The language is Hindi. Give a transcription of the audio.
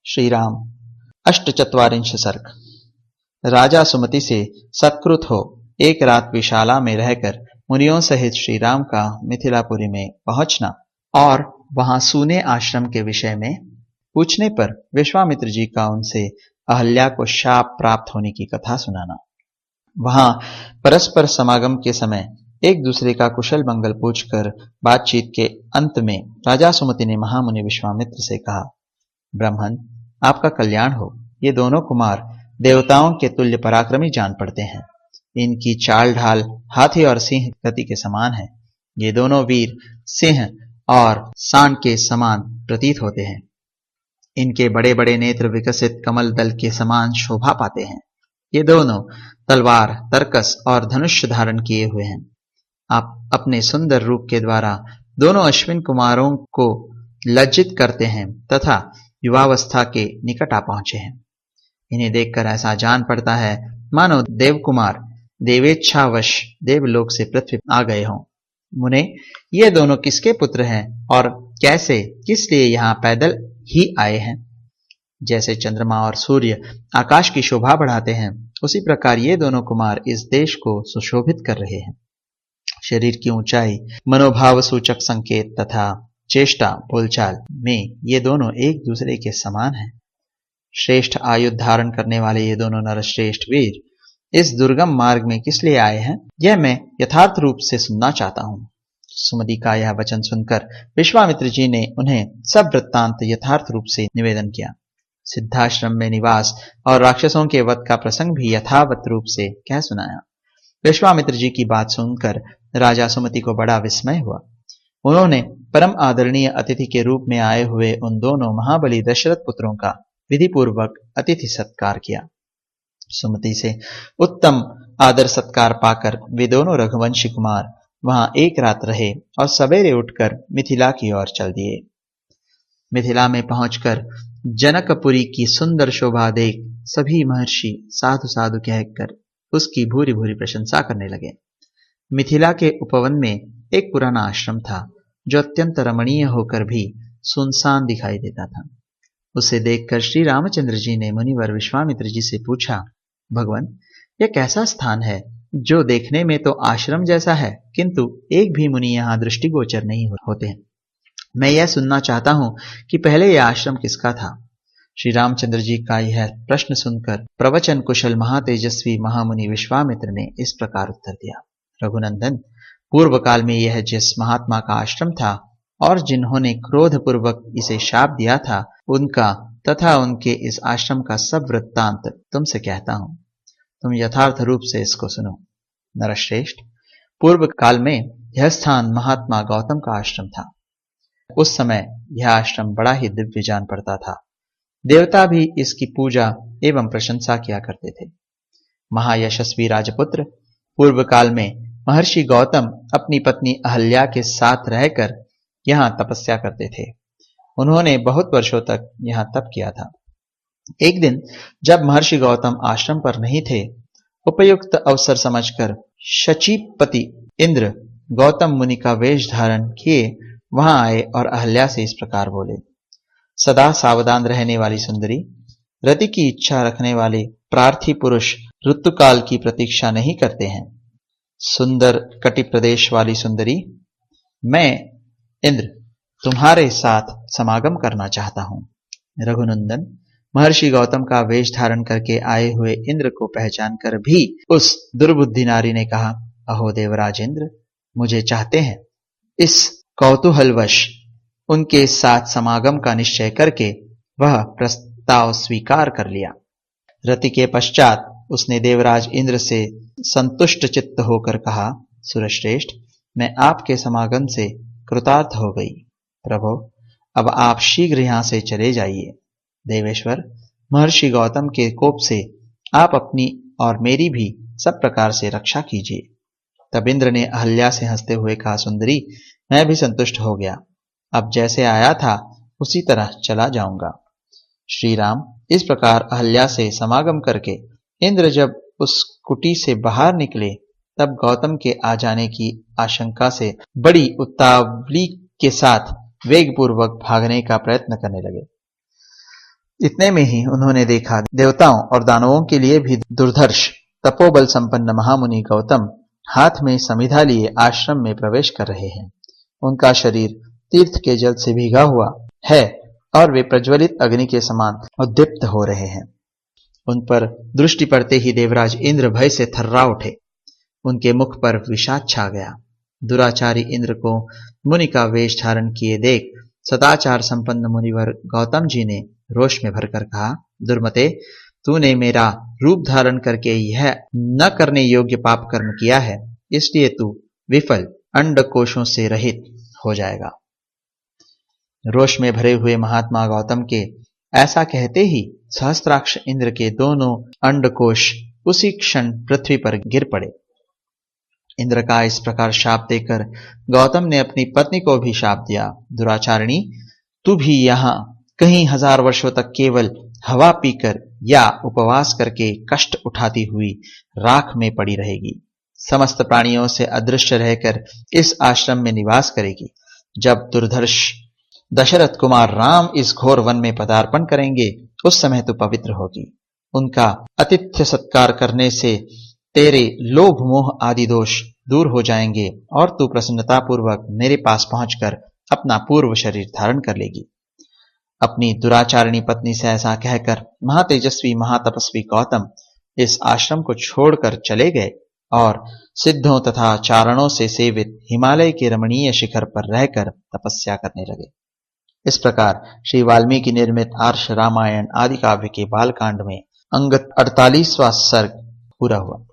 श्री राम अष्टचत्वारिंश सर्ग। राजा सुमति से सत्कृत हो एक रात विशाला में रहकर मुनियों सहित श्री राम का मिथिलापुरी में पहुंचना और वहां सूने आश्रम के विषय में पूछने पर विश्वामित्र जी का उनसे अहल्या को शाप प्राप्त होने की कथा सुनाना। वहां परस्पर समागम के समय एक दूसरे का कुशल मंगल पूछकर बातचीत के अंत में राजा सुमति ने महामुनि विश्वामित्र से कहा, ब्राह्मण आपका कल्याण हो। ये दोनों कुमार देवताओं के तुल्य पराक्रमी जान पड़ते हैं। इनकी चाल ढाल हाथी और सिंह गति के समान है। ये दोनों वीर सिंह और सांड के समान प्रतीत होते हैं। इनके बड़े बड़े नेत्र विकसित कमल दल के समान शोभा पाते हैं। ये दोनों तलवार, तरकस और धनुष धारण किए हुए हैं। आप अपने सुंदर रूप के द्वारा दोनों अश्विन कुमारों को लज्जित करते हैं तथा युवावस्था के निकट आ पहुंचे हैं। इन्हें देखकर ऐसा जान पड़ता है मानो देव कुमार देवेच्छावश देवलोक से पृथ्वी आ गए हों। मुने, ये दोनों किसके पुत्र हैं और कैसे किस लिए यहाँ पैदल ही आए हैं? जैसे चंद्रमा और सूर्य आकाश की शोभा बढ़ाते हैं, उसी प्रकार ये दोनों कुमार इस देश को सुशोभित कर रहे हैं। शरीर की ऊंचाई, मनोभाव सूचक संकेत तथा चेष्टा बोलचाल में ये दोनों एक दूसरे के समान हैं। श्रेष्ठ आयुध धारण करने वाले ये दोनों नरश्रेष्ठ वीर इस दुर्गम मार्ग में किस लिए आए हैं, यह मैं यथार्थ रूप से सुनना चाहता हूं। सुमति का यह वचन सुनकर विश्वामित्र जी ने उन्हें सब वृत्तांत यथार्थ रूप से निवेदन किया। सिद्धाश्रम में निवास और राक्षसों के वध का प्रसंग भी यथावत रूप से कह सुनाया। विश्वामित्र जी की बात सुनकर राजा सुमति को बड़ा विस्मय हुआ। उन्होंने परम आदरणीय अतिथि के रूप में आए हुए उन दोनों महाबली दशरथ पुत्रों का विधि पूर्वक अतिथि सत्कार किया। सुमति से उत्तम आदर सत्कार पाकर वे दोनों रघुवंशी कुमार वहां एक रात रहे और सवेरे उठकर मिथिला की ओर चल दिए। मिथिला में पहुंचकर जनकपुरी की सुंदर शोभा देख सभी महर्षि साधु साधु कहकर उसकी भूरी भूरी प्रशंसा करने लगे। मिथिला के उपवन में एक पुराना आश्रम था जो अत्यंत रमणीय होकर भी सुनसान दिखाई देता था। उसे देखकर श्री रामचंद्र जी ने मुनिवर विश्वामित्र जी से पूछा, भगवान, यह कैसा स्थान है जो देखने में तो आश्रम जैसा है, किंतु एक भी मुनि यहाँ दृष्टिगोचर नहीं होते हैं। मैं यह सुनना चाहता हूं कि पहले यह आश्रम किसका था। श्री रामचंद्र जी का यह प्रश्न सुनकर प्रवचन कुशल महातेजस्वी महामुनि विश्वामित्र ने इस प्रकार उत्तर दिया, रघुनंदन, पूर्व काल में यह जिस महात्मा का आश्रम था और जिन्होंने क्रोध पूर्वक इसे शाप दिया था, उनका तथा उनके इस आश्रम का सब वृत्तांत तुमसे कहता हूं। तुम यथार्थ रूप से इसको सुनो। नरश्रेष्ठ, पूर्व काल में यह स्थान महात्मा गौतम का आश्रम था। उस समय यह आश्रम बड़ा ही दिव्य जान पड़ता था। देवता भी इसकी पूजा एवं प्रशंसा किया करते थे। महायशस्वी राजपुत्र, पूर्व काल में महर्षि गौतम अपनी पत्नी अहल्या के साथ रहकर यहां तपस्या करते थे। उन्होंने बहुत वर्षों तक यहां तप किया था। एक दिन जब महर्षि गौतम आश्रम पर नहीं थे, उपयुक्त अवसर समझकर शचीपति इंद्र गौतम मुनि का वेश धारण किए वहां आए और अहल्या से इस प्रकार बोले, सदा सावधान रहने वाली सुंदरी, रति की इच्छा रखने वाले प्रार्थी पुरुष ऋतुकाल की प्रतीक्षा नहीं करते हैं। सुंदर कटि प्रदेश वाली सुंदरी, मैं इंद्र तुम्हारे साथ समागम करना चाहता हूं। रघुनंदन, महर्षि गौतम का वेश धारण करके आए हुए इंद्र को पहचान कर भी उस दुर्बुद्धि नारी ने कहा, अहो देवराज इंद्र, मुझे चाहते हैं। इस कौतूहलवश उनके साथ समागम का निश्चय करके वह प्रस्ताव स्वीकार कर लिया। रति के पश्चात उसने देवराज इंद्र से संतुष्ट चित्त होकर कहा, सुरश्रेष्ठ, मैं आपके समागम से कृतार्थ हो गई। प्रभो, अब आप शीघ्र यहां से चले जाइए। देवेश्वर, महर्षि गौतम के कोप से आप अपनी और मेरी भी सब प्रकार से रक्षा कीजिए। तब इंद्र ने अहल्या से हंसते हुए कहा, सुंदरी, मैं भी संतुष्ट हो गया। अब जैसे आया था उसी तरह चला जाऊंगा। श्री राम इस प्रकार अहल्या से समागम करके इंद्र जब उस कुटी से बाहर निकले, तब गौतम के आ जाने की आशंका से बड़ी उतावली के साथ वेगपूर्वक भागने का प्रयत्न करने लगे। इतने में ही उन्होंने देखा देवताओं और दानवों के लिए भी दुर्धर्ष तपोबल संपन्न महामुनि गौतम हाथ में समिधा लिए आश्रम में प्रवेश कर रहे हैं। उनका शरीर तीर्थ के जल से भीगा हुआ है और वे प्रज्वलित अग्नि के समान उद्दीप्त हो रहे हैं। उन पर दृष्टि पड़ते ही देवराज इंद्र भय से थर्रा उठे। उनके मुख पर विषाद छा गया। दुराचारी इंद्र को मुनि का वेश धारण किए देख सदाचार संपन्न मुनिवर गौतम जी ने रोष में भरकर कहा, दुर्मते, तूने मेरा रूप धारण करके यह न करने योग्य पाप कर्म किया है, इसलिए तू विफल अंड कोशों से रहित हो जाएगा। रोष में भरे हुए महात्मा गौतम के ऐसा कहते ही सहस्त्राक्ष इंद्र के दोनों अंडकोश उसी क्षण पृथ्वी पर गिर पड़े। इंद्र का इस प्रकार शाप देकर गौतम ने अपनी पत्नी को भी शाप दिया, दुराचारिणी, तू भी यहां कहीं 1000 वर्षों तक केवल हवा पीकर या उपवास करके कष्ट उठाती हुई राख में पड़ी रहेगी। समस्त प्राणियों से अदृश्य रहकर इस आश्रम में निवास करेगी। जब दुर्धर्ष दशरथ कुमार राम इस घोर वन में पदार्पण करेंगे, उस समय तू पवित्र होगी। उनका आतिथ्य सत्कार करने से तेरे लोभ मोह आदि दोष दूर हो जाएंगे और तू प्रसन्नता पूर्वक मेरे पास पहुंचकर अपना पूर्व शरीर धारण कर लेगी। अपनी दुराचारिणी पत्नी से ऐसा कहकर महातेजस्वी महातपस्वी गौतम इस आश्रम को छोड़कर चले गए और सिद्धों तथा चारणों से सेवित हिमालय के रमणीय शिखर पर रहकर तपस्या करने लगे। इस प्रकार श्री वाल्मीकि निर्मित आर्ष रामायण आदि काव्य के बालकांड में अंग 48वां सर्ग पूरा हुआ।